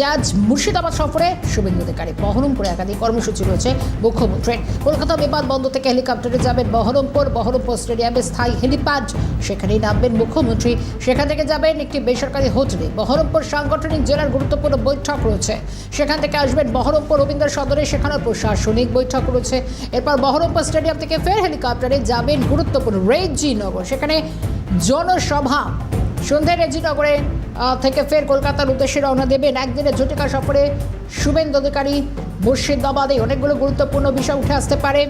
যে আজ মুর্শিদাবাদ সফরে শুভেন্দু অধিকারী। বহরমপুরে একাধিক কর্মসূচি রয়েছে মুখ্যমন্ত্রীর। কলকাতা বিমানবন্দর থেকে হেলিকপ্টারে যাবেন বহরমপুর স্টেডিয়ামে স্থায়ী হেলিপ্যাড, সেখানেই নামবেন মুখ্যমন্ত্রী। সেখান থেকে যাবেন একটি বেসরকারি হোটেলে। বহরমপুর সাংগঠনিক জেলার গুরুত্বপূর্ণ বৈঠক রয়েছে, সেখান থেকে আসবেন বহরমপুর রবীন্দ্র সদরে, সেখানে প্রশাসনিক বৈঠক রয়েছে। এরপর বহরমপুর স্টেডিয়াম থেকে ফের হেলিকপ্টারে যাবেন গুরুত্বপূর্ণ রেজিনগর, সেখানে জনসভা। সন্ধ্যায় রেজিনগরে থেকে ফের কলকাতার উদ্দেশ্যে রওনা দেবেন। একদিনের ঝটিকা সফরে শুভেন্দু অধিকারী। মুর্শিদাবাদে অনেকগুলো গুরুত্বপূর্ণ বিষয় উঠে আসতে পারে।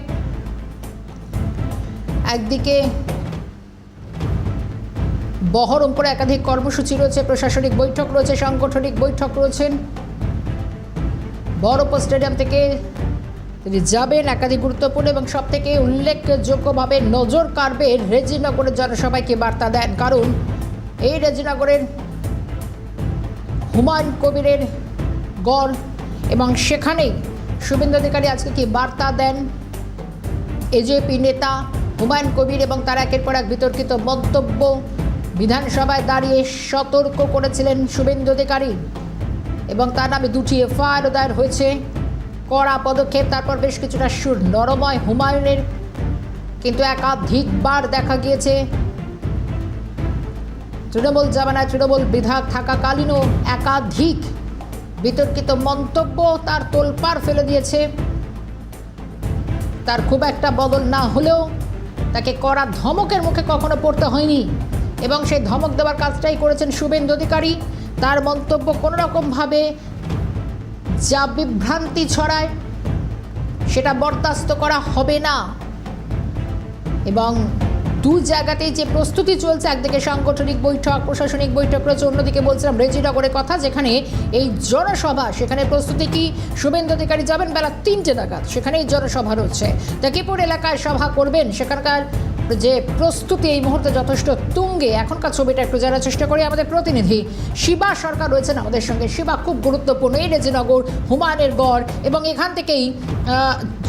একদিকে বহরমপুরে একাধিক কর্মসূচি রয়েছে, প্রশাসনিক বৈঠক রয়েছে, সাংগঠনিক বৈঠক রয়েছেন। বহরমপুর স্টেডিয়াম থেকে তিনি যাবেন একাধিক গুরুত্বপূর্ণ এবং সব থেকে উল্লেখযোগ্যভাবে নজর কাড়বে রেজিনগরের জনসভায় কি বার্তা দেন। কারণ এই রেজিনগরের হুমায়ুন কবিরের গড় এবং সেখানেই শুভেন্দু অধিকারী আজকে কি বার্তা দেন। এজেপি নেতা হুমায়ুন কবির এবং তার একের পর এক বিতর্কিত মন্তব্য, বিধানসভায় দাঁড়িয়ে সতর্ক করেছিলেন শুভেন্দু অধিকারী এবং তার নামে 2টি এফআইআর দায়ের হয়েছে। কড়া পদক্ষেপ, তারপর বেশ কিছুটা সুর নরময় হুমায়ুনের, কিন্তু একাধিকবার দেখা গিয়েছে তৃণমূল জামানায় তৃণমূল বিধায়ক থাকাকালীনও একাধিক বিতর্কিত মন্তব্য তার তোলপাড় ফেলে দিয়েছে। তার খুব একটা বদল না হলেও তাকে কড়া ধমকের মুখে কখনো পড়তে হয়নি এবং সেই ধমক দেওয়ার কাজটাই করেছেন শুভেন্দু অধিকারী। তার মন্তব্য কোনো রকমভাবে যা বিভ্রান্তি ছড়ায় সেটা বরদাস্ত করা হবে না এবং দু জায়গাতেই যে প্রস্তুতি চলছে, একদিকে সাংগঠনিক বৈঠক, প্রশাসনিক বৈঠক রয়েছে, অন্যদিকে বলছিলাম রেজিনগরের কথা, যেখানে এই জনসভা, সেখানে প্রস্তুতি কি। শুভেন্দু অধিকারী যাবেন বেলা 3টে নাগাদ, সেখানেই জনসভা রয়েছে। তাকিপুর এলাকায় সভা করবেন, সেখানকার যে প্রস্তুতি এই মুহূর্তে যথেষ্ট তুঙ্গে। এখনকার ছবিটা একটু জানার চেষ্টা করি। আমাদের প্রতিনিধি শিবা সরকার রয়েছেন আমাদের সঙ্গে। শিবা, খুব গুরুত্বপূর্ণ এই রেজিনগর, হুমায়ুনের গড় এবং এখান থেকেই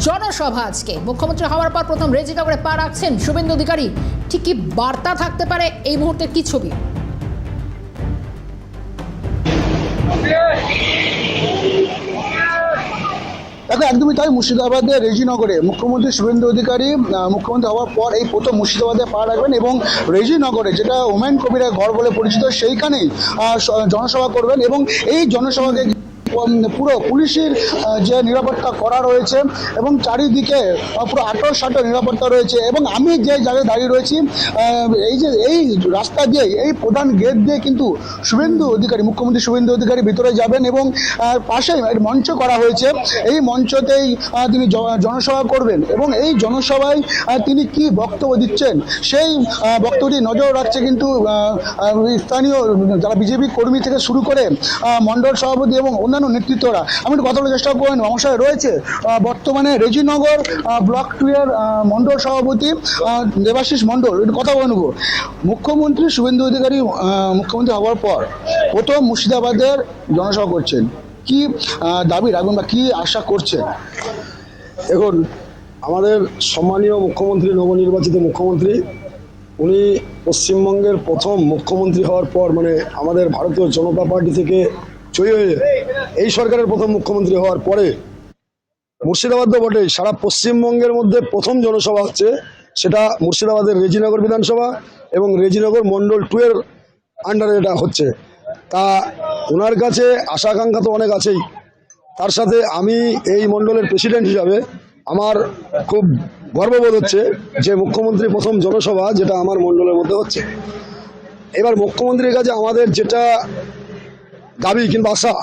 জনসভা। আজকে মুখ্যমন্ত্রী হওয়ার পর প্রথম রেজিনগরে পা রাখছেন শুভেন্দু অধিকারী। ঠিক কি বার্তা থাকতে পারে এই মুহূর্তে, কি ছবি? দেখো, একদমই তাই। মুর্শিদাবাদের রেজিনগরে মুখ্যমন্ত্রী শুভেন্দু অধিকারী মুখ্যমন্ত্রী হওয়ার পর এই প্রথম মুর্শিদাবাদে পা রাখবেন এবং রেজিনগরে, যেটা হুমায়ুন কবিরের ঘর বলে পরিচিত, সেইখানেই জনসভা করবেন এবং এই জনসভাকে পুরো পুলিশের যে নিরাপত্তা করা রয়েছে এবং চারিদিকে পুরো আটর নিরাপত্তা রয়েছে। এবং আমি যে জায়গায় দাঁড়িয়ে রয়েছি, এই রাস্তা দিয়ে, এই প্রধান গেট দিয়ে কিন্তু শুভেন্দু অধিকারী, মুখ্যমন্ত্রী শুভেন্দু অধিকারী ভিতরে যাবেন এবং পাশেই মঞ্চ করা হয়েছে। এই মঞ্চতেই তিনি জনসভা করবেন এবং এই জনসভায় তিনি কি বক্তব্য দিচ্ছেন সেই বক্তব্যটি নজর রাখছে কিন্তু স্থানীয় যারা বিজেপি কর্মী থেকে শুরু করে মণ্ডল সভাপতি এবং অন্যান্য নেতৃত্বরা। আমি একটু কথা বলার চেষ্টা করেন। আমার সাথে রয়েছে বর্তমানে রেজিনগর ব্লক 2 এর মণ্ডল সভাপতি দেবাশিস মণ্ডল। একটু কথা বলে নেব। মুখ্যমন্ত্রী শুভেন্দু অধিকারী মুখ্যমন্ত্রী হওয়ার পর প্রথম মুর্শিদাবাদের জনসভা করছেন, কি দাবি রাখবেন বা কি আশা করছেন? এখন আমাদের সম্মানীয় মুখ্যমন্ত্রী, নবনির্বাচিত মুখ্যমন্ত্রী, উনি পশ্চিমবঙ্গের প্রথম মুখ্যমন্ত্রী হওয়ার পর, মানে আমাদের ভারতীয় জনতা পার্টি থেকে জয়ী হয়ে এই সরকারের প্রথম মুখ্যমন্ত্রী হওয়ার পরে মুর্শিদাবাদ তো বটেই, সারা পশ্চিমবঙ্গের মধ্যে প্রথম জনসভা হচ্ছে, সেটা মুর্শিদাবাদের রেজিনগর বিধানসভা এবং রেজিনগর মণ্ডল 2 এর আন্ডারে এটা হচ্ছে। তা ওনার কাছে আশা আকাঙ্ক্ষা তো অনেক আছেই, তার সাথে আমি এই মণ্ডলের প্রেসিডেন্ট হিসাবে আমার খুব গর্ববোধ হচ্ছে যে মুখ্যমন্ত্রী প্রথম জনসভা যেটা আমার মণ্ডলের মধ্যে হচ্ছে। এবার মুখ্যমন্ত্রীর কাছে আমাদের যেটা দাবি কিংবা আশা,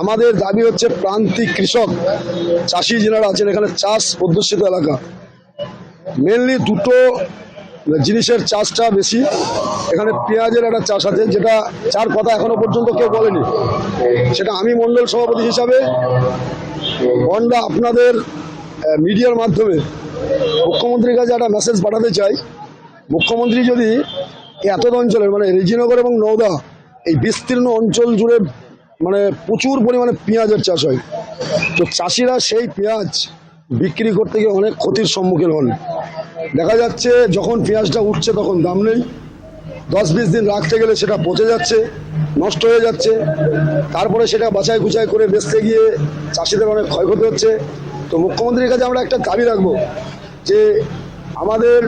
আমাদের দাবি হচ্ছে প্রান্তিক কৃষক চাষি যারা আছেন, এখানে চাষ অধ্যুষিত এলাকা, মেনলি দুটো জিনিসের চাষটা বেশি। এখানে পেঁয়াজের একটা চাষ আছে, যেটা যার কথা এখনো পর্যন্ত কেউ বলেনি, সেটা আমি মণ্ডল সভাপতি হিসাবে বন্ডা আপনাদের মিডিয়ার মাধ্যমে মুখ্যমন্ত্রীর কাছে একটা মেসেজ পাঠাতে চাই। মুখ্যমন্ত্রী যদি এত অঞ্চলের, মানে রেজিনগর এবং নওদা, এই বিস্তীর্ণ অঞ্চল জুড়ে মানে প্রচুর পরিমাণে পেঁয়াজের চাষ হয়, তো চাষিরা সেই পেঁয়াজ বিক্রি করতে গিয়ে অনেক ক্ষতির সম্মুখীন হন। দেখা যাচ্ছে যখন পেঁয়াজটা উঠছে তখন দাম নেই, 10-20 দিন রাখতে গেলে সেটা পচে যাচ্ছে, নষ্ট হয়ে যাচ্ছে, তারপরে সেটা বাছাই কুচাই করে বেচতে গিয়ে চাষিদের অনেক ক্ষয়ক্ষতি হচ্ছে। তো মুখ্যমন্ত্রীর কাছে আমরা একটা দাবি রাখবো যে আমাদের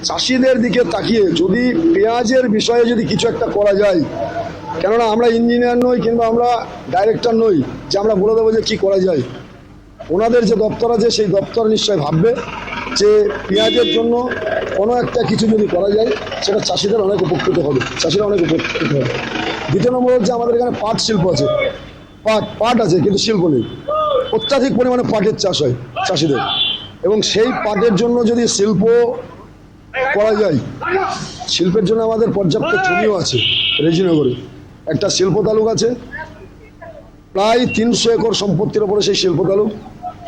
চাষিদের দিকে তাকিয়ে যদি পেঁয়াজের বিষয়ে যদি কিছু একটা করা যায়, কেননা আমরা ইঞ্জিনিয়ার নই কিংবা আমরা ডাইরেক্টর নই যে আমরা বলে দেবো যে কী করা যায়। ওনাদের যে দপ্তর আছে সেই দপ্তর নিশ্চয় ভাববে যে পেঁয়াজের জন্য কোনো একটা কিছু যদি করা যায় সেটা চাষিদের অনেক উপকৃত হবে, চাষিরা অনেক উপকৃত হবে। দ্বিতীয় নম্বর হচ্ছে আমাদের এখানে পাট শিল্প আছে, পাট আছে কিন্তু শিল্প নেই। অত্যাধিক পরিমাণে পাটের চাষ হয় চাষিদের, এবং সেই পাটের জন্য যদি শিল্প করা যায়, শিল্পের জন্য আমাদের পর্যাপ্ত জমিও আছে। রেজিনগরে একটা শিল্প তালুক আছে, প্রায় 300 একর সম্পত্তির উপরে সেই শিল্প তালুক।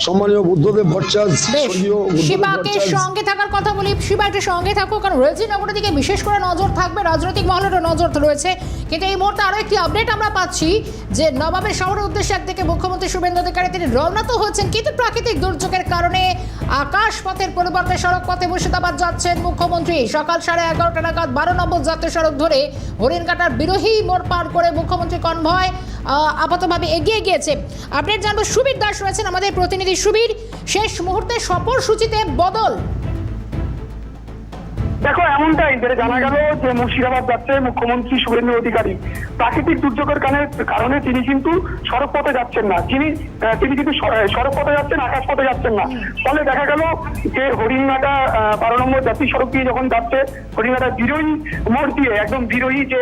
সম্মানীয় বুদ্ধদেব ভট্টাচার্য, স্বর্গীয় বুদ্ধদেব শিবাকে ভট্টাচার্য, সঙ্গে থাকার কথা বলি। শিবা একটু সঙ্গে থাকো, কারণ রেজিনগরের দিকে বিশেষ করে নজর থাকবে, রাজনৈতিক মহলেরও নজর রয়েছে। কিন্তু এই মুহূর্তে আরও একটি আপডেট আমরা পাচ্ছি যে নবাবের শহরের উদ্দেশ্যে একদিকে মুখ্যমন্ত্রী শুভেন্দু অধিকারী তিনি রওনা তো হচ্ছেন, কিন্তু প্রাকৃতিক দুর্যোগের কারণে আকাশ পথের পরিবর্তে সড়ক পথে মুর্শিদাবাদ যাচ্ছেন মুখ্যমন্ত্রী। সকাল 11:30 নাগাদ 12 নম্বর জাতীয় সড়ক ধরে হরিণঘাটার বিরোহী মোড় পার করে মুখ্যমন্ত্রী কনভয় আপাতভাবে এগিয়ে গিয়েছে। আপডেট জানবো, সুবীর দাস রয়েছেন আমাদের প্রতিনিধি। সুবীর, শেষ মুহূর্তে সফর সূচিতে বদল। দেখো, এমনটাই যেটা জানা গেল যে মুর্শিদাবাদ যাচ্ছে মুখ্যমন্ত্রী শুভেন্দু অধিকারী। প্রাকৃতিক দুর্যোগের কারণে তিনি কিন্তু সড়ক পথে যাচ্ছেন না, তিনি কিন্তু সড়ক পথে যাচ্ছেন, আকাশ পথে যাচ্ছেন না। ফলে দেখা গেল যে হরিণঘাটা 12 নম্বর জাতীয় সড়ক দিয়ে যখন যাচ্ছে, হরিণঘাটা বিরোহী মোড় দিয়ে একদম বিরোহী যে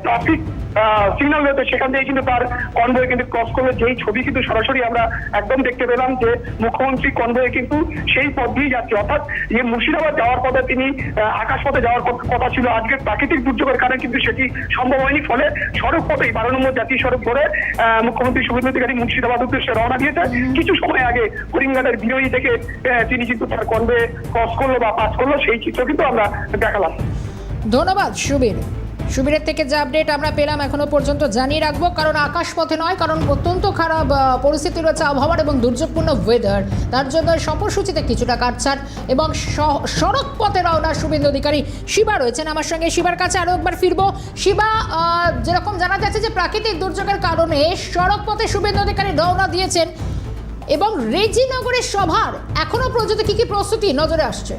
ট্রাফিক সিগন্যাল রয়েছে সেখান থেকে কিন্তু তার কনভয় কিন্তু ক্রস করবে। যেই ছবি কিন্তু সরাসরি আমরা একদম দেখতে পেলাম যে মুখ্যমন্ত্রী কনভয় কিন্তু সেই পথ দিয়ে যাচ্ছে, অর্থাৎ যে মুর্শিদাবাদ যাওয়ার পথে তিনি আকাশ পথে যাওয়ার কথা ছিল, আজকে প্রাকৃতিক দুর্যোগের কারণে কিন্তু সেটি সম্ভব হয়নি। ফলে সড়ক পথেই 12 নম্বর জাতীয় সড়ক ধরে মুখ্যমন্ত্রী শুভেন্দু অধিকারী মুর্শিদাবাদ উদ্দেশ্যে রওনা দিয়েছে। কিছু সময় আগে হরিণঘাটার বিরোহী থেকে তিনি কিন্তু তার কনভয় ক্রস করলো বা পাস করলো, সেই চিত্র কিন্তু আমরা দেখালাম। ধন্যবাদ সুবীর। সুবীরের থেকে যে আপডেট আমরা পেলাম এখনো পর্যন্ত জানিয়ে রাখবো, কারণ আকাশ পথে নয়, কারণ অত্যন্ত খারাপ পরিস্থিতি রয়েছে আবহাওয়ার এবং দুর্যোগপূর্ণ ওয়েদার, তার জন্য সফরসূচিতে কিছুটা কাটছাট এবং সড়ক পথে রওনা শুভেন্দু অধিকারী। শিবা রয়েছেন আমার সঙ্গে, শিবার কাছে আরও একবার ফিরবো। শিবা, যেরকম জানা যাচ্ছে যে প্রাকৃতিক দুর্যোগের কারণে সড়ক পথে শুভেন্দু অধিকারী রওনা দিয়েছেন, এবং রেজিনগরের সভার এখনো পর্যন্ত কি কি প্রস্তুতি নজরে আসছে?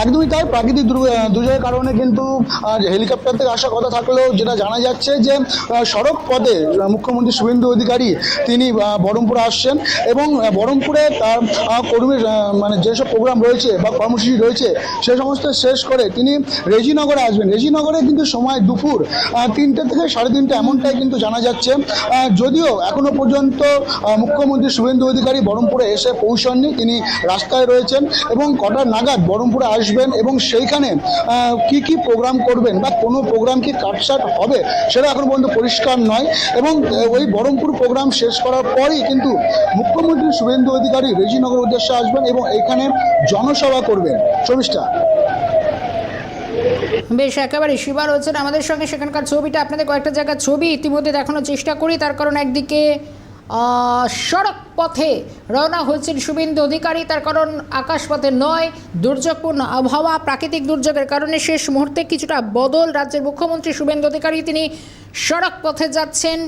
একদমই তাই। প্রাকৃতিক দুর্যোগের কারণে কিন্তু হেলিকপ্টার থেকে আসার কথা থাকলেও যেটা জানা যাচ্ছে যে সড়ক পথে মুখ্যমন্ত্রী শুভেন্দু অধিকারী তিনি বহরমপুরে আসছেন, এবং বহরমপুরে তার কর্মীর মানে যেসব প্রোগ্রাম রয়েছে বা কর্মসূচি রয়েছে সে সমস্ত শেষ করে তিনি রেজিনগরে আসবেন। রেজিনগরে কিন্তু সময় দুপুর 3টে থেকে 3:30 এমনটাই কিন্তু জানা যাচ্ছে। যদিও এখনো পর্যন্ত মুখ্যমন্ত্রী শুভেন্দু অধিকারী বহরমপুরে এসে পৌঁছাননি, তিনি রাস্তায় রয়েছেন, এবং কটার নাগাদ বহরমপুরে আসবেন এবং সেইখানে কি কি প্রোগ্রাম করবেন বা কোনো প্রোগ্রাম কি কাটছাট হবে সেটা এখন পর্যন্ত পরিষ্কার নয়। এবং ওই বহরমপুর প্রোগ্রাম শেষ করার পরই কিন্তু মুখ্যমন্ত্রী শুভেন্দু অধিকারী রেজিনগর উদ্দেশ্যে আসবেন এবং এখানে জনসভা করবেন। শর্মিষ্ঠা। বেশ, একেবারে শিবা রয়েছেন আমাদের সঙ্গে। সেখানকার ছবিটা আপনাদের কয়েকটা জায়গার ছবি ইতিমধ্যে দেখানোর চেষ্টা করি, তার কারণ একদিকে সড়ক পথে রওনা হয়েছেন শুভেন্দু অধিকারী, তার কারণ আকাশপথে নয়, দুর্যোগপূর্ণ আবহাওয়া, প্রাকৃতিক দুর্যোগের কারণে শেষ মুহূর্তে কিছুটা বদল। রাজ্যের মুখ্যমন্ত্রী শুভেন্দু অধিকারী তিনি সড়ক পথে যাচ্ছেন।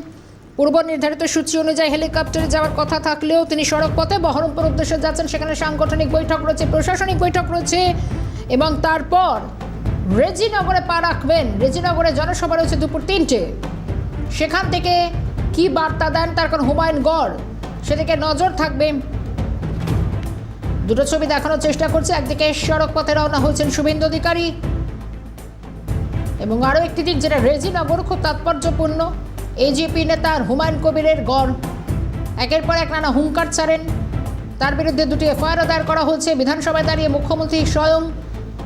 পূর্ব নির্ধারিত সূচি অনুযায়ী হেলিকপ্টারে যাওয়ার কথা থাকলেও তিনি সড়ক পথে বহরমপুর উদ্দেশ্যে যাচ্ছেন। সেখানে সাংগঠনিক বৈঠক রয়েছে, প্রশাসনিক বৈঠক রয়েছে, এবং তারপর রেজিনগরে পা রাখবেন। রেজিনগরে জনসভা রয়েছে দুপুর 3টে। সেখান থেকে কি বার্তা দেন তার কারণ হুমায়ুনগড়, সেদিকে নজর থাকবে। দুটো ছবি দেখানোর চেষ্টা করছে। একদিকে সড়ক পথে রওনা হয়েছেন শুভেন্দু অধিকারী, এবং আরও একটি দিক যেটা রেজিনগর খুব তাৎপর্যপূর্ণ, এজিপি নেতা হুমায়ুন কবিরের গড় একের পর এক নানা হুঙ্কার ছাড়েন। তার বিরুদ্ধে 2টি এফআইআর দায়ের করা হয়েছে। বিধানসভায় দাঁড়িয়ে মুখ্যমন্ত্রী স্বয়ং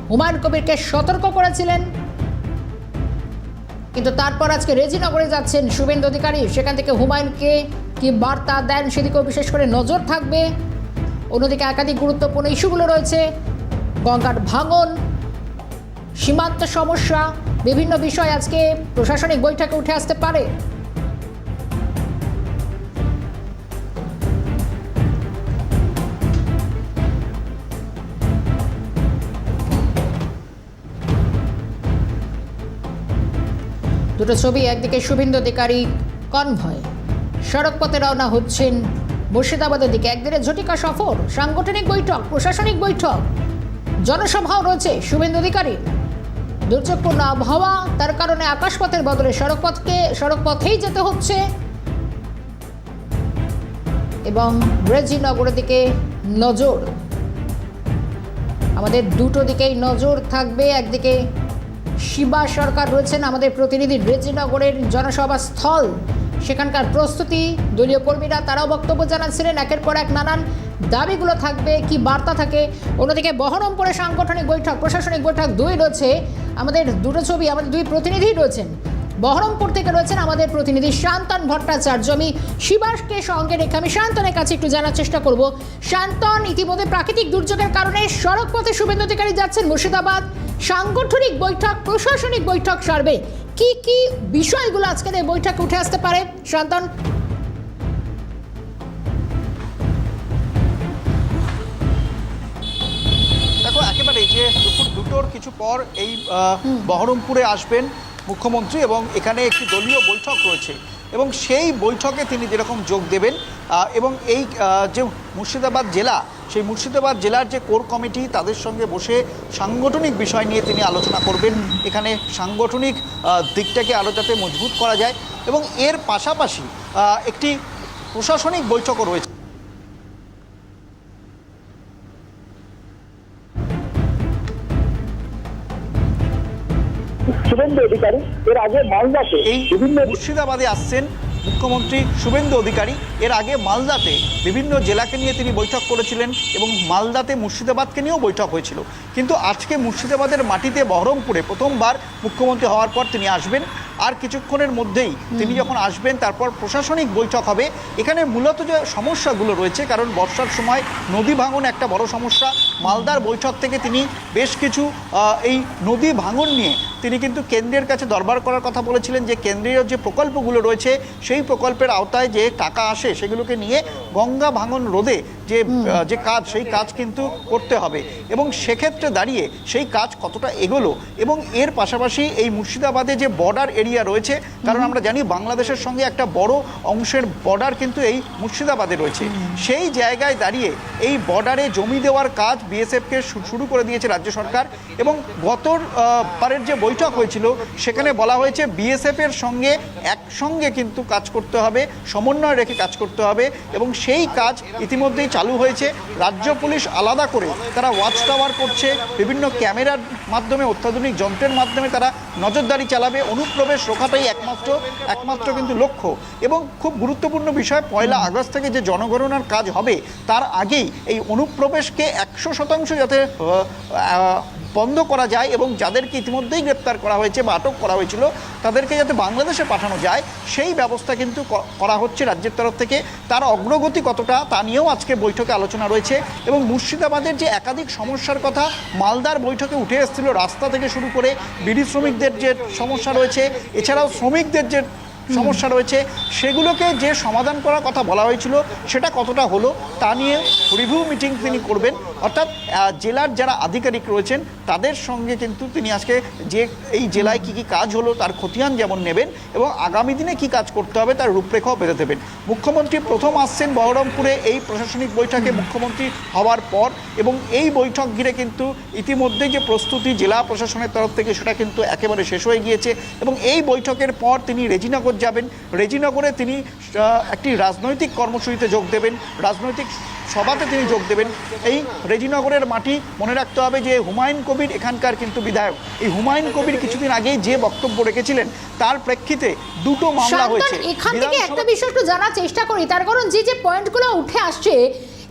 হুমায়ুন কবিরকে সতর্ক করেছিলেন, কিন্তু তারপর আজকে রেজিনগরে যাচ্ছেন শুভেন্দু অধিকারী। সেখান থেকে হুমায়ুনকে কি বার্তা দেন সেদিকেও বিশেষ করে নজর থাকবে। অন্যদিকে একাধিক গুরুত্বপূর্ণ ইস্যুগুলো রয়েছে, গঙ্গার ভাঙন, সীমান্ত সমস্যা, বিভিন্ন বিষয় আজকে প্রশাসনিক বৈঠকে উঠে আসতে পারে। দুটো ছবি, একদিকে শুভেন্দু অধিকারী কনভয় সড়ক পথে রওনা হচ্ছেন মুর্শিদাবাদের দিকে, একদিকে ঝটিকা সফর, সাংগঠনিক বৈঠক, প্রশাসনিক বৈঠক, জনসভাও রয়েছে শুভেন্দু অধিকারীর। দুর্যোগপূর্ণ আবহাওয়া, তার কারণে আকাশপথের বদলে সড়কপথেই যেতে হচ্ছে এবং রেজিনগরের দিকে নজর, আমাদের দুটো দিকেই নজর থাকবে। একদিকে শিবা সরকার রয়েছেন আমাদের প্রতিনিধি রেজিনগরের জনসভা স্থল, সেখানকার প্রস্তুতি, দলীয় কর্মীরা তারাও বক্তব্য জানাচ্ছিলেন, একের পর এক নানান দাবিগুলো থাকবে, কি বার্তা থাকে। অন্যদিকে বহরমপুরে সাংগঠনিক বৈঠক, প্রশাসনিক বৈঠক দুই রয়েছে। আমাদের দুটো ছবি, আমাদের দুই প্রতিনিধি রয়েছেন। বহরমপুর থেকে রয়েছেন আমাদের প্রতিনিধি শান্তন ভট্টাচার্য। আমি শিবাসকে সঙ্গে রেখে আমি শান্তনের কাছে একটু জানার চেষ্টা করব। শান্তন, ইতিমধ্যে প্রাকৃতিক দুর্যোগের কারণে সড়ক পথে শুভেন্দু অধিকারী যাচ্ছেন মুর্শিদাবাদ, সাংগঠনিক বৈঠক, প্রশাসনিক বৈঠক সারবে। কি কি বিষয়গুলো আজকের এই বৈঠকে উঠে আসতে পারে শান্তন? দেখো, একেবারে যে দুপুর দুটোর কিছু পর এই বহরমপুরে আসবেন মুখ্যমন্ত্রী এবং এখানে একটি দলীয় বৈঠক রয়েছে এবং সেই বৈঠকে তিনি যেরকম যোগ দেবেন এবং এই যে মুর্শিদাবাদ জেলা, সেই মুর্শিদাবাদ জেলার যে কোর কমিটি তাদের সঙ্গে বসে সাংগঠনিক বিষয় নিয়ে তিনি আলোচনা করবেন। এখানে সাংগঠনিক দিকটাকে আরও যাতে মজবুত করা যায় এবং এর পাশাপাশি একটি প্রশাসনিক বৈঠকও রয়েছে। শুভেন্দু অধিকারী এর আগে মালদাতে এই মুর্শিদাবাদে আসছেন মুখ্যমন্ত্রী শুভেন্দু অধিকারী। এর আগে মালদাতে বিভিন্ন জেলাকে নিয়ে তিনি বৈঠক করেছিলেন এবং মালদাতে মুর্শিদাবাদকে নিয়েও বৈঠক হয়েছিল। কিন্তু আজকে মুর্শিদাবাদের মাটিতে বহরমপুরে প্রথমবার মুখ্যমন্ত্রী হওয়ার পর তিনি আসবেন। আর কিছুক্ষণের মধ্যেই তিনি যখন আসবেন তারপর প্রশাসনিক বৈঠক হবে। এখানে মূলত যে সমস্যাগুলো রয়েছে, কারণ বর্ষার সময় নদী ভাঙন একটা বড় সমস্যা। মালদার বৈঠক থেকে তিনি বেশ কিছু এই নদী ভাঙন নিয়ে তিনি কিন্তু কেন্দ্রের কাছে দরবার করার কথা বলেছিলেন, যে কেন্দ্রীয় যে প্রকল্পগুলো রয়েছে সেই প্রকল্পের আওতায় যে টাকা আসে সেগুলোকে নিয়ে গঙ্গা ভাঙন রোধে যে কাজ, সেই কাজ কিন্তু করতে হবে এবং সেক্ষেত্রে দাঁড়িয়ে সেই কাজ কতটা এগোলো। এবং এর পাশাপাশি এই মুর্শিদাবাদে যে বর্ডার এরিয়া রয়েছে, কারণ আমরা জানি বাংলাদেশের সঙ্গে একটা বড় অংশের বর্ডার কিন্তু এই মুর্শিদাবাদে রয়েছে, সেই জায়গায় দাঁড়িয়ে এই বর্ডারে জমি দেওয়ার কাজ বিএসএফকে শুরু করে দিয়েছে রাজ্য সরকার। এবং গতবারের যে বৈঠক হয়েছিল সেখানে বলা হয়েছে বিএসএফের সঙ্গে একসঙ্গে কিন্তু কাজ করতে হবে, সমন্বয় রেখে কাজ করতে হবে এবং সেই কাজ ইতিমধ্যেই চালু হয়েছে। রাজ্য পুলিশ আলাদা করে তারা ওয়াচ টাওয়ার করছে, বিভিন্ন ক্যামেরার মাধ্যমে, অত্যাধুনিক যন্ত্রের মাধ্যমে তারা নজরদারি চালাবে। অনুপ্রবেশ রোখাটাই একমাত্র কিন্তু লক্ষ্য। এবং খুব গুরুত্বপূর্ণ বিষয়, 1 আগস্ট থেকে যে জনগণনার কাজ হবে তার আগেই এই অনুপ্রবেশকে 100% যাতে বন্ধ করা যায় এবং যাদেরকে ইতিমধ্যেই গ্রেপ্তার করা হয়েছে বা আটক করা হয়েছিল তাদেরকে যাতে বাংলাদেশে পাঠানো যায় সেই ব্যবস্থা কিন্তু করা হচ্ছে রাজ্যের তরফ থেকে। তার অগ্রগতি কতটা তা নিয়েও আজকে বৈঠকে আলোচনা রয়েছে। এবং মুর্শিদাবাদের যে একাধিক সমস্যার কথা মালদার বৈঠকে উঠে এসেছিল, রাস্তা থেকে শুরু করে বিড়ি শ্রমিকদের যে সমস্যা রয়েছে, এছাড়াও শ্রমিকদের যে সমস্যা রয়েছে, সেগুলোকে যে সমাধান করার কথা বলা হয়েছিল সেটা কতটা হলো তা নিয়ে রিভিউ মিটিং তিনি করবেন। অর্থাৎ জেলার যারা আধিকারিক রয়েছেন তাদের সঙ্গে কিন্তু তিনি আজকে যে এই জেলায় কী কী কাজ হলো তার খতিয়ান যেমন নেবেন এবং আগামী দিনে কি কাজ করতে হবে তার রূপরেখাও বেঁধে দেবেন। মুখ্যমন্ত্রী প্রথম আসছেন বহরমপুরে এই প্রশাসনিক বৈঠকে মুখ্যমন্ত্রী হওয়ার পর এবং এই বৈঠক ঘিরে কিন্তু ইতিমধ্যে যে প্রস্তুতি জেলা প্রশাসনের তরফ থেকে সেটা কিন্তু একেবারে শেষ হয়ে গিয়েছে। এবং এই বৈঠকের পর তিনি রেজিনগর যাবেন। রেজিনগরে তিনি একটি রাজনৈতিক কর্মসূচিতে যোগ দেবেন, রাজনৈতিক সভাতে তিনি যোগ দেবেন। এই রেজিনগরের মাটি মনে রাখতে হবে যে হুমায়ুন কবির এখানকার কিন্তু বিধায়ক। এই হুমায়ুন কবির কিছুদিন আগেই যে বক্তব্য রেখেছিলেন তার প্রেক্ষিতে দুটো মামলা হয়েছে। এখান থেকে একটা বিষয় একটু জানার চেষ্টা করি, তার কারণ যে পয়েন্টগুলো উঠে আসছে,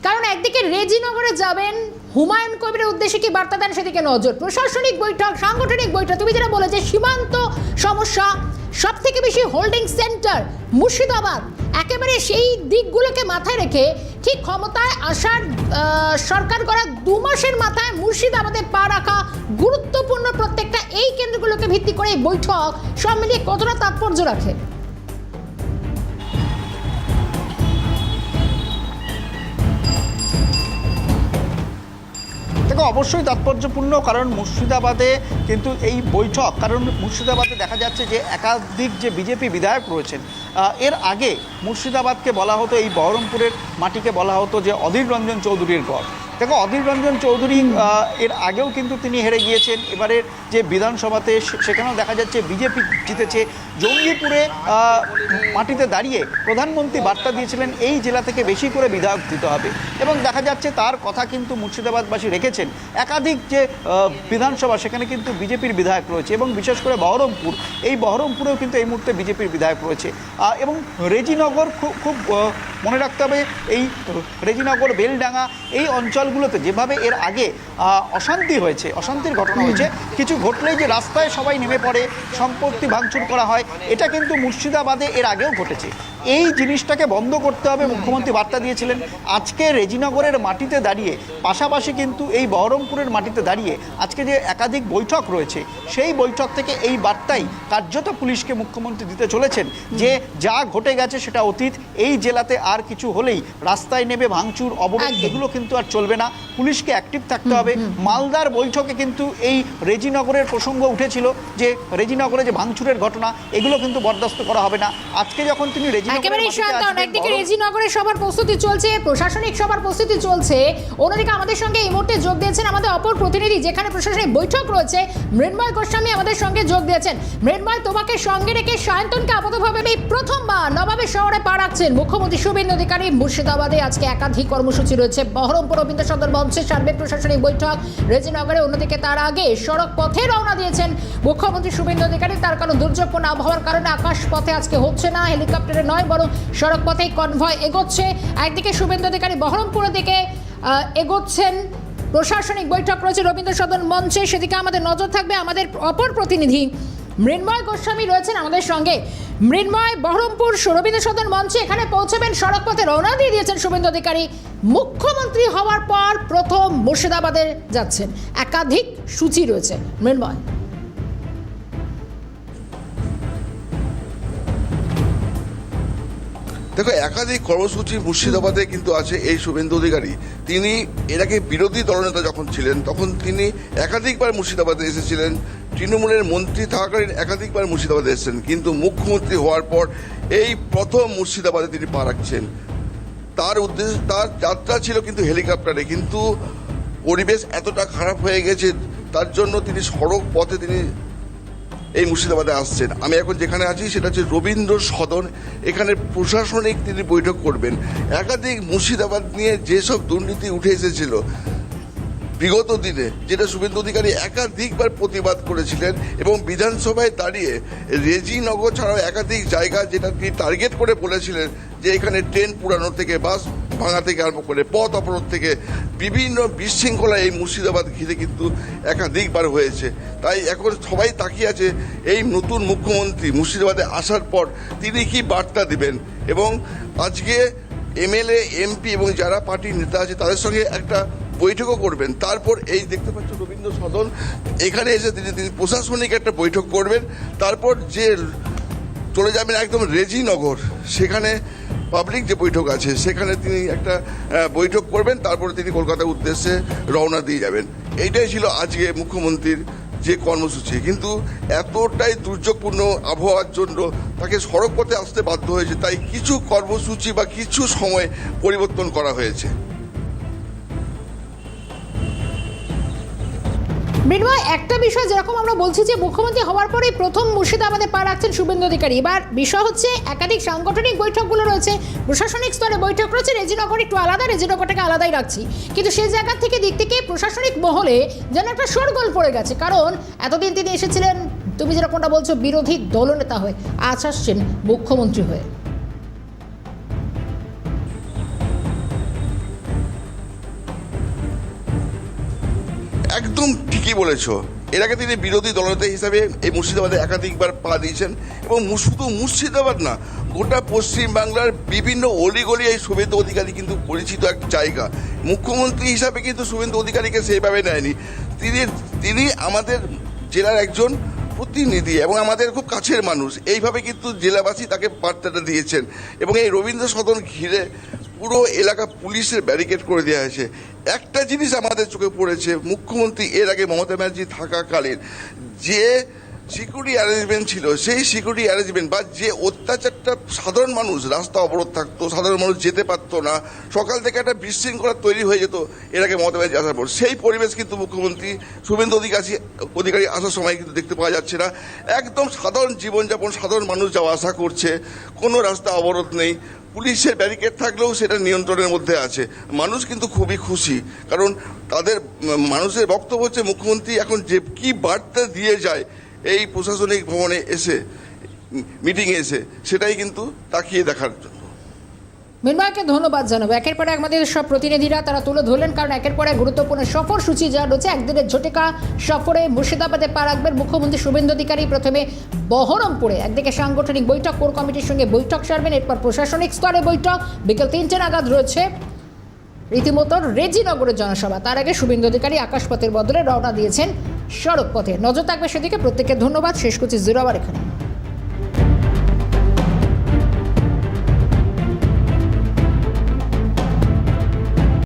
কারণ একদিকে রেজিনগরে যাবেন, হুমায়ুন কবিরের উদ্দেশ্যে কি বার্তা দেন সেদিকে নজর, প্রশাসনিক বৈঠক, সাংগঠনিক বৈঠক, তুমি যেটা বলে যে সীমান্ত সমস্যা, সব থেকে বেশি হোল্ডিং সেন্টার মুর্শিদাবাদ, একেবারে সেই দিকগুলোকে মাথায় রেখে ঠিক ক্ষমতায় আসার সরকার করা 2 মাসের মাথায় মুর্শিদাবাদে পা রাখা গুরুত্বপূর্ণ প্রত্যেকটা এই কেন্দ্রগুলোকে ভিত্তি করে এই বৈঠক সব মিলিয়ে কতটা তাৎপর্য রাখে? দেখো অবশ্যই তাৎপর্যপূর্ণ, কারণ মুর্শিদাবাদে কিন্তু এই বৈঠক, কারণ মুর্শিদাবাদে দেখা যাচ্ছে যে একাধিক যে বিজেপি বিধায়ক রয়েছেন, এর আগে মুর্শিদাবাদকে বলা হতো, এই বহরমপুরের মাটিকে বলা হতো যে অধীর রঞ্জন চৌধুরীর গড়। দেখো অধীর রঞ্জন চৌধুরী এর আগেও কিন্তু তিনি হেরে গিয়েছেন, এবারের যে বিধানসভাতে সেখানেও দেখা যাচ্ছে বিজেপি জিতেছে। জঙ্গিপুরে মাটিতে দাঁড়িয়ে প্রধানমন্ত্রী বার্তা দিয়েছিলেন এই জেলা থেকে বেশি করে বিধায়ক দিতে হবে, এবং দেখা যাচ্ছে তার কথা কিন্তু মুর্শিদাবাদবাসী রেখেছেন। একাধিক যে বিধানসভা সেখানে কিন্তু বিজেপির বিধায়ক রয়েছে, এবং বিশেষ করে বহরমপুর, এই বহরমপুরেও কিন্তু এই মুহূর্তে বিজেপির বিধায়ক রয়েছে। এবং রেজিনগর খুব মনে রাখতে হবে, এই রেজিনগর, বেলডাঙ্গা এই অঞ্চলগুলোতে যেভাবে এর আগে অশান্তি হয়েছে, অশান্তির ঘটনা হয়েছে, কিছু ঘটলেই যে রাস্তায় সবাই নেমে পড়ে, সম্পত্তি ভাঙচুর করা হয়, এটা কিন্তু মুর্শিদাবাদে এর আগেও ঘটেছে। এই জিনিসটাকে বন্ধ করতে হবে, মুখ্যমন্ত্রী বার্তা দিয়েছিলেন। আজকে রেজিনগরের মাটিতে দাঁড়িয়ে, পাশাপাশি কিন্তু এই বহরমপুরের মাটিতে দাঁড়িয়ে আজকে যে একাধিক বৈঠক রয়েছে, সেই বৈঠক থেকে এই বার্তাই কার্যত পুলিশকে মুখ্যমন্ত্রী দিতে চলেছেন যে যা ঘটে গেছে সেটা অতীত, এই জেলাতে আর কিছু হলেই রাস্তায় নেমে ভাঙচুর, অবরোধ এগুলো কিন্তু আর চলবে না, পুলিশকে অ্যাক্টিভ থাকতে হবে। মালদার বৈঠকে কিন্তু এই রেজিনগরের প্রসঙ্গ উঠেছিল যে রেজিনগরে যে ভাঙচুরের ঘটনা, এগুলো কিন্তু বরদাস্ত করা হবে না। আজকে যখন তিনি একেবারে শান্তন, একদিকে রেজিনগরের সবার প্রস্তুতি চলছে, প্রশাসনিক সবার প্রস্তুতি চলছে, অন্যদিকে আমাদের সঙ্গে এই মুহূর্তে যোগ দিয়েছেন আমাদের অপর প্রতিনিধি, যেখানে প্রশাসনিক বৈঠক রয়েছে, মৃন্ময় গোস্বামী আমাদের সঙ্গে যোগ দিয়েছেন। মৃন্ময়, তোমাকে সঙ্গে রেখে সায়ন্তনকে আপাতভাবে এই প্রথমবার নবাবের শহরে পা রাখছেন মুখ্যমন্ত্রী শুভেন্দু অধিকারী। মুর্শিদাবাদে আজকে একাধিক কর্মসূচি রয়েছে, বহরমপুর রবীন্দ্র সদন মঞ্চে সার্বিক প্রশাসনিক বৈঠক, রেজিনগরে, অন্যদিকে তার আগে সড়ক পথে রওনা দিয়েছেন মুখ্যমন্ত্রী শুভেন্দু অধিকারী। তার কারণ দুর্যোগপূর্ণ আবহাওয়ার কারণে আকাশ পথে আজকে হচ্ছে না, হেলিকপ্টারে নয়, বরং সড়ক পথেই কনভয় এগোচ্ছে। একদিকে শুভেন্দু অধিকারী বহরমপুরের দিকে এগোচ্ছেন, প্রশাসনিক বৈঠক রয়েছে রবীন্দ্র সদন মঞ্চে, সেদিকে আমাদের নজর থাকবে। আমাদের অপর প্রতিনিধি মৃন্ময় গোস্বামী রয়েছেন আমাদের সঙ্গে। মৃন্ময়, বহরমপুর রবীন্দ্র সদন মঞ্চে এখানে পৌঁছবেন, সড়ক পথে রওনা দিয়ে দিয়েছেন শুভেন্দু অধিকারী। মুখ্যমন্ত্রী হওয়ার পর প্রথম মুর্শিদাবাদে যাচ্ছেন, একাধিক সূচি রয়েছে। মৃন্ময়, দেখো একাধিক কর্মসূচি মুর্শিদাবাদে কিন্তু আছে এই শুভেন্দু অধিকারী। তিনি এর আগে বিরোধী দলনেতা যখন ছিলেন তখন তিনি একাধিকবার মুর্শিদাবাদে এসেছিলেন, তৃণমূলের মন্ত্রী থাকাকালীন একাধিকবার মুর্শিদাবাদে এসেছেন, কিন্তু মুখ্যমন্ত্রী হওয়ার পর এই প্রথম মুর্শিদাবাদে তিনি পা রাখছেন। তার উদ্দেশ্য, তার যাত্রা ছিল কিন্তু হেলিকপ্টারে, কিন্তু পরিবেশ এতটা খারাপ হয়ে গেছে তার জন্য তিনি সড়ক পথে তিনি এই মুর্শিদাবাদে আসছেন। আমি এখন যেখানে আছি সেটা হচ্ছে রবীন্দ্র সদন, এখানে প্রশাসনিক তিনি বৈঠক করবেন। একাধিক মুর্শিদাবাদ নিয়ে যেসব দুর্নীতি উঠে এসেছিল বিগত দিনে, যেটা শুভেন্দু অধিকারী একাধিকবার প্রতিবাদ করেছিলেন, এবং বিধানসভায় দাঁড়িয়ে রেজিনগর ছাড়াও একাধিক জায়গা যেটা তিনি টার্গেট করে বলেছিলেন যে এখানে ট্রেন পুরানো থেকে, বাস ভাঙা থেকে আরম্ভ করে, পথ অবরোধ থেকে বিভিন্ন বিশৃঙ্খলা এই মুর্শিদাবাদ ঘিরে কিন্তু একাধিকবার হয়েছে। তাই এখন সবাই তাকিয়ে আছে এই নতুন মুখ্যমন্ত্রী মুর্শিদাবাদে আসার পর তিনি কি বার্তা দিবেন, এবং আজকে এমএলএ, এমপি এবং যারা পার্টির নেতা আছে তাদের সঙ্গে একটা বৈঠকও করবেন। তারপর এই দেখতে পাচ্ছ রবীন্দ্র সদন, এখানে এসে তিনি প্রশাসনিক একটা বৈঠক করবেন। তারপর যে চলে যাবেন একদম রেজিনগর, সেখানে পাবলিক যে বৈঠক আছে সেখানে তিনি একটা বৈঠক করবেন, তারপরে তিনি কলকাতার উদ্দেশ্যে রওনা দিয়ে যাবেন। এইটাই ছিল আজকে মুখ্যমন্ত্রীর যে কর্মসূচি, কিন্তু এতটাই দুর্যোগপূর্ণ আবহাওয়ার জন্য তাকে সড়ক পথে আসতে বাধ্য হয়েছে, তাই কিছু কর্মসূচি বা কিছু সময় পরিবর্তন করা হয়েছে। মৃন্ময়, একটা বিষয় যেরকম আমরা বলছি যে মুখ্যমন্ত্রী হওয়ার পরেই প্রথম মুর্শিদাবাদে পা রাখছেন শুভেন্দু অধিকারী, এবার বিষয় হচ্ছে একাধিক সাংগঠনিক বৈঠকগুলো রয়েছে, প্রশাসনিক স্তরে বৈঠক রয়েছে। রেজিনগর একটু আলাদা, রেজিনগরটাকে আলাদাই রাখছি, কিন্তু সেই জায়গা থেকে দিক থেকে প্রশাসনিক মহলে যেন একটা শোরগোল পড়ে গেছে, কারণ এতদিন তিনি এসেছিলেন, তুমি যেরকমটা বলছো, বিরোধী দলনেতা হয়ে, আজ আসছেন মুখ্যমন্ত্রী হয়ে। একদম ঠিকই বলেছ, এর আগে তিনি বিরোধী দলনেতা হিসাবে এই মুর্শিদাবাদে একাধিকবার পা দিয়েছেন, এবং শুধু মুর্শিদাবাদ না, গোটা পশ্চিমবাংলার বিভিন্ন অলিগলি এই শুভেন্দু অধিকারী কিন্তু পরিচিত একটা জায়গা। মুখ্যমন্ত্রী হিসাবে কিন্তু শুভেন্দু অধিকারীকে সেইভাবে নেয়নি, তিনি আমাদের জেলার একজন প্রতিনিধি এবং আমাদের খুব কাছের মানুষ, এইভাবে কিন্তু জেলাবাসী তাকে বার্তাটা দিয়েছেন। এবং এই রবীন্দ্র সদন ঘিরে পুরো এলাকা পুলিশের ব্যারিকেড করে দেওয়া হয়েছে। একটা জিনিস আমাদের চোখে পড়েছে, মুখ্যমন্ত্রী এর আগে মমতা ব্যানার্জি থাকাকালীন যে সিকিউরিটি অ্যারেঞ্জমেন্ট ছিল, সেই সিকিউরিটি অ্যারেঞ্জমেন্ট বা যে অত্যাচারটা, সাধারণ মানুষ রাস্তা অবরোধ থাকতো, সাধারণ মানুষ যেতে পারতো না, সকাল থেকে একটা বিশৃঙ্খলা তৈরি হয়ে যেত এর আগে মমতা ব্যানার্জি আসার পর, সেই পরিবেশ কিন্তু মুখ্যমন্ত্রী শুভেন্দু অধিকারী আসার সময় কিন্তু দেখতে পাওয়া যাচ্ছে না। একদম সাধারণ জীবনযাপন, সাধারণ মানুষ যাওয়া আসা করছে, কোনো রাস্তা অবরোধ নেই, পুলিশের ব্যারিকেড থাকলেও সেটা নিয়ন্ত্রণের মধ্যে আছে। মানুষ কিন্তু খুবই খুশি, কারণ মানুষের বক্তব্য হচ্ছে মুখ্যমন্ত্রী এখন যে কি বার্তা দিয়ে যায় এই প্রশাসনিক ভবনে এসে, মিটিংয়ে এসে, সেটাই কিন্তু তাকিয়ে দেখার জন্য। মৃন্ময়কে ধন্যবাদ জানাবো। একের পর এক আমাদের সব প্রতিনিধিরা তারা তুলে ধরলেন, কারণ একের পর এক গুরুত্বপূর্ণ সফরসূচি যা রয়েছে। একদিনের ঝটিকা সফরে মুর্শিদাবাদে পা রাখবেন মুখ্যমন্ত্রী শুভেন্দু অধিকারী। প্রথমে বহরমপুরে একদিকে সাংগঠনিক বৈঠক, কোর কমিটির সঙ্গে বৈঠক সারবেন, এরপর প্রশাসনিক স্তরে বৈঠক, বিকেল 3টে নাগাদ রয়েছে রীতিমতো রেজিনগরের জনসভা। তার আগে শুভেন্দু অধিকারী আকাশপথের বদলে রওনা দিয়েছেন সড়ক পথে। নজর থাকবে সেদিকে। প্রত্যেককে ধন্যবাদ। শেষ করছি 0 আওয়ার এখানে।